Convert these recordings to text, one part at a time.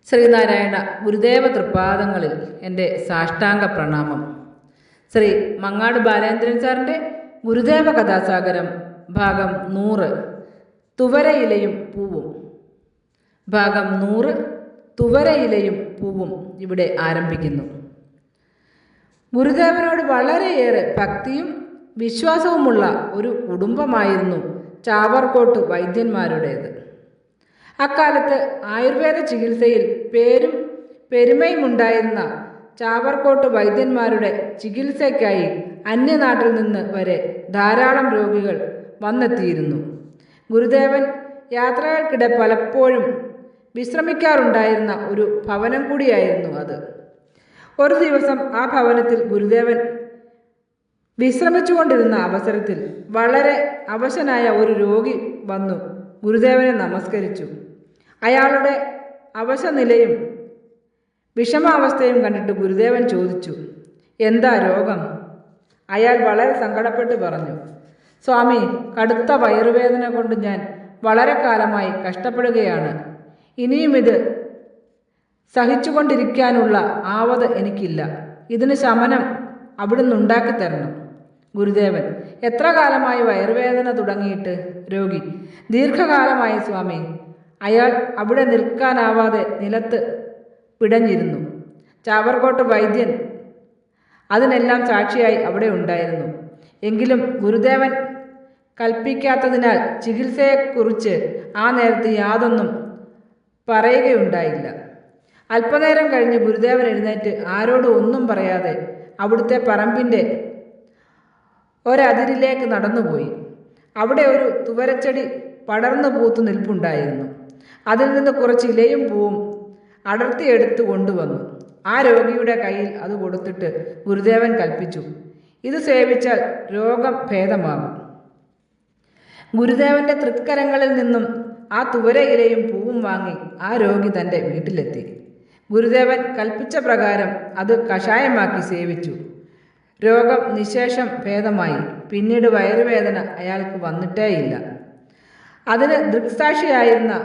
ശ്രീനാരായണ ഗുരുദേവ തൃപ്പാദങ്ങളിൽ എൻ്റെ സാഷ്ടാംഗ പ്രണാമം. ശ്രീ മങ്ങാട് ബാലേന്ദ്രൻ സാറിൻ്റെ ഗുരുദേവ കഥാസാഗരം ഭാഗം 100 തുവരയിലയും പൂവും. ഭാഗം 100 തുവരയിലയും പൂവും ഇവിടെ ആരംഭിക്കുന്നു. ഗുരുദേവനോട് വളരെയേറെ ഭക്തിയും വിശ്വാസവുമുള്ള ഒരു കുടുംബമായിരുന്നു ചാവർക്കോട്ട് വൈദ്യന്മാരുടേത്. അക്കാലത്ത് ആയുർവേദ ചികിത്സയിൽ പേരും പെരുമയുമുണ്ടായിരുന്ന ചാവർക്കോട്ട് വൈദ്യന്മാരുടെ ചികിത്സയ്ക്കായി അന്യനാട്ടിൽ നിന്ന് വരെ ധാരാളം രോഗികൾ വന്നെത്തിയിരുന്നു. ഗുരുദേവൻ യാത്രകൾക്കിടെ പലപ്പോഴും വിശ്രമിക്കാറുണ്ടായിരുന്ന ഒരു ഭവനം കൂടിയായിരുന്നു അത്. ഒരു ദിവസം ആ ഭവനത്തിൽ ഗുരുദേവൻ വിശ്രമിച്ചുകൊണ്ടിരുന്ന അവസരത്തിൽ വളരെ അവശനായ ഒരു രോഗി വന്നു ഗുരുദേവനെ നമസ്കരിച്ചു. അയാളുടെ അവശനിലയും വിഷമാവസ്ഥയും കണ്ടിട്ട് ഗുരുദേവൻ ചോദിച്ചു, എന്താ രോഗം? അയാൾ വളരെ സങ്കടപ്പെട്ട് പറഞ്ഞു, സ്വാമി, കടുത്ത വയറുവേദന കൊണ്ട് ഞാൻ വളരെ കാലമായി കഷ്ടപ്പെടുകയാണ്. ഇനിയും ഇത് സഹിച്ചുകൊണ്ടിരിക്കാനുള്ള ആവത് എനിക്കില്ല. ഇതിന് ശമനം അവിടുന്ന് ഉണ്ടാക്കി തരണം. ഗുരുദേവൻ, എത്ര കാലമായി വയറുവേദന തുടങ്ങിയിട്ട്? രോഗി, ദീർഘകാലമായി സ്വാമി. അയാൾ അവിടെ നിൽക്കാനാവാതെ നിലത്ത് പിടഞ്ഞിരുന്നു. ചാവർക്കോട്ട് വൈദ്യൻ അതിനെല്ലാം സാക്ഷിയായി അവിടെ ഉണ്ടായിരുന്നു. എങ്കിലും ഗുരുദേവൻ കൽപ്പിക്കാത്തതിനാൽ ചികിത്സയെക്കുറിച്ച് ആ നേരത്ത് യാതൊന്നും പറയുകയുണ്ടായില്ല. അല്പനേരം കഴിഞ്ഞ് ഗുരുദേവൻ എഴുന്നേറ്റ് ആരോടും ഒന്നും പറയാതെ അവിടുത്തെ പറമ്പിൻ്റെ ഒരതിരിലേക്ക് നടന്നുപോയി. അവിടെ ഒരു തുവരച്ചെടി പടർന്നു പൂത്തു നിൽപ്പുണ്ടായിരുന്നു. അതിൽ നിന്ന് കുറച്ച് ഇലയും പൂവും അടർത്തിയെടുത്ത് കൊണ്ടുവന്നു. ആ രോഗിയുടെ കയ്യിൽ അത് കൊടുത്തിട്ട് ഗുരുദേവൻ കൽപ്പിച്ചു, ഇത് സേവിച്ചാൽ രോഗം ഭേദമാകും. ഗുരുദേവൻ്റെ തൃക്കരങ്ങളിൽ നിന്നും ആ തുവര ഇലയും പൂവും വാങ്ങി ആ രോഗി തൻ്റെ വീട്ടിലെത്തി. ഗുരുദേവൻ കൽപ്പിച്ച പ്രകാരം അത് കഷായമാക്കി സേവിച്ചു. രോഗം നിശേഷം ഭേദമായി. പിന്നീട് വയറുവേദന അയാൾക്ക് വന്നിട്ടേയില്ല. അതിന് ദൃക്സാക്ഷിയായിരുന്ന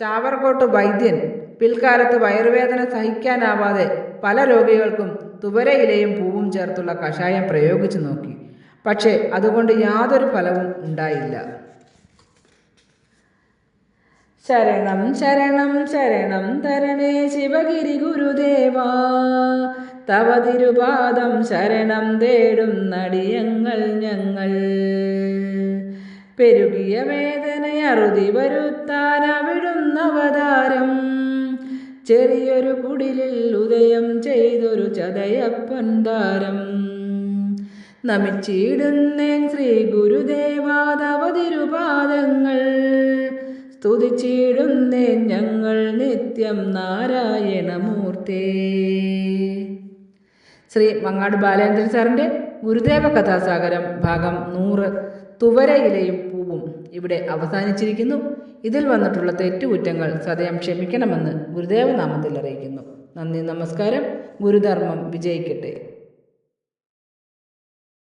ചാവർക്കോട്ട് വൈദ്യൻ പിൽക്കാലത്ത് വയറുവേദന സഹിക്കാനാവാതെ പല രോഗികൾക്കും തുവരയിലയും പൂവും ചേർത്തുള്ള കഷായം പ്രയോഗിച്ചു നോക്കി. പക്ഷേ അതുകൊണ്ട് യാതൊരു ഫലവും ഉണ്ടായില്ല. ശരണം ശരണം ശരണം തരണേ ശിവഗിരി ഗുരുദേവാ, തവ തിരുപാദം ശരണം തേടും നടിയങ്ങൾ ഞങ്ങൾ. പെരുകിയ വേദനയറുതി വരുത്താൻ അവിടുന്നവതാരം, ചെറിയൊരു കുടിലിൽ ഉദയം ചെയ്തൊരു ചതയപ്പന്താരം. നമിച്ചിടുന്നേൻ ശ്രീ ഗുരുദേവാ തവ തിരുപാദങ്ങൾ, സ്തുതിച്ചിടുന്നേൻ ഞങ്ങൾ നിത്യം നാരായണമൂർത്തേ. ശ്രീ മങ്ങാട് ബാലേന്ദ്രൻ സാറിൻ്റെ ഗുരുദേവ കഥാസാഗരം ഭാഗം 100 തുവരയിലയും പൂവും ഇവിടെ അവസാനിച്ചിരിക്കുന്നു. ഇതിൽ വന്നിട്ടുള്ള തെറ്റുകുറ്റങ്ങൾ സദയം ക്ഷമിക്കണമെന്ന് ഗുരുദേവ നാമത്തിൽ അറിയിക്കുന്നു. നന്ദി, നമസ്കാരം. ഗുരുധർമ്മം വിജയിക്കട്ടെ.